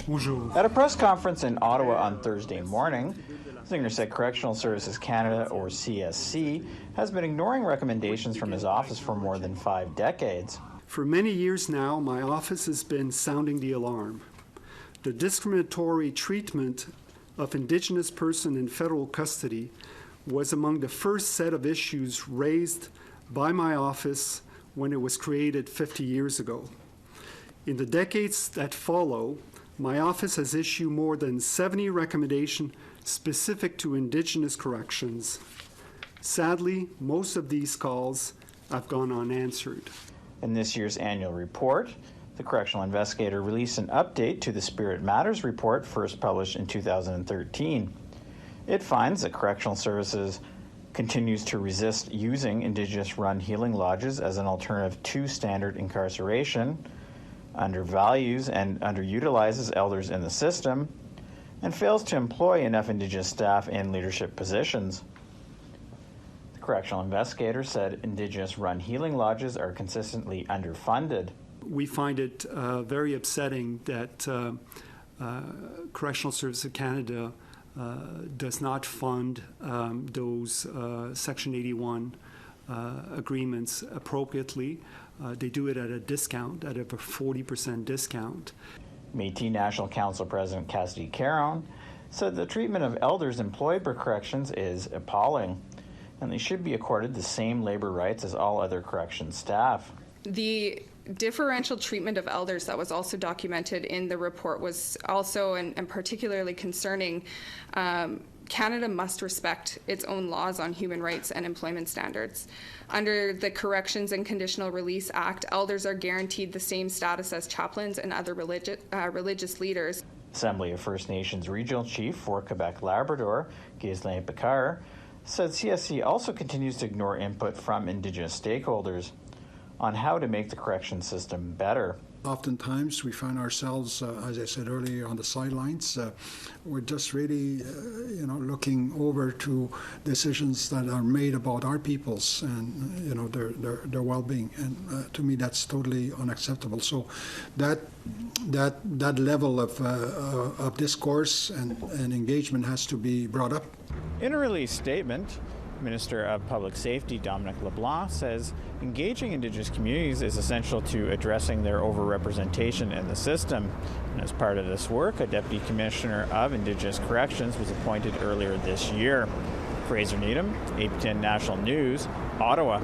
Bonjour. At a press conference in Ottawa on Thursday morning, Zinger said Correctional Services Canada, or CSC, has been ignoring recommendations from his office for more than 5 decades. For many years now, my office has been sounding the alarm. The discriminatory treatment of Indigenous persons in federal custody was among the first set of issues raised by my office when it was created 50 years ago. In the decades that follow, my office has issued more than 70 recommendations specific to Indigenous corrections. Sadly, most of these calls have gone unanswered. In this year's annual report, the Correctional Investigator released an update to the Spirit Matters report first published in 2013. It finds that Correctional Services continues to resist using Indigenous-run healing lodges as an alternative to standard incarceration, undervalues and underutilizes elders in the system, and fails to employ enough Indigenous staff in leadership positions. The Correctional Investigator said Indigenous-run healing lodges are consistently underfunded. We find it very upsetting that Correctional Services Canada does not fund those Section 81 agreements appropriately. They do it at a discount, at a 40% discount. Métis National Council President Cassidy Caron said the treatment of elders employed by corrections is appalling, and they should be accorded the same labor rights as all other corrections staff. The differential treatment of elders that was also documented in the report was also and particularly concerning. Canada must respect its own laws on human rights and employment standards. Under the Corrections and Conditional Release Act, elders are guaranteed the same status as chaplains and other religious leaders. Assembly of First Nations Regional Chief for Quebec-Labrador, Ghislain Picard, said CSC also continues to ignore input from Indigenous stakeholders on how to make the correction system better. Oftentimes we find ourselves, as I said earlier, on the sidelines. We're just really, looking over to decisions that are made about our peoples and, their well-being. And to me, that's totally unacceptable. So that level of discourse and engagement has to be brought up. In a released statement, Minister of Public Safety Dominic LeBlanc says engaging Indigenous communities is essential to addressing their overrepresentation in the system. And as part of this work, a Deputy Commissioner of Indigenous Corrections was appointed earlier this year. Fraser Needham, APTN National News, Ottawa.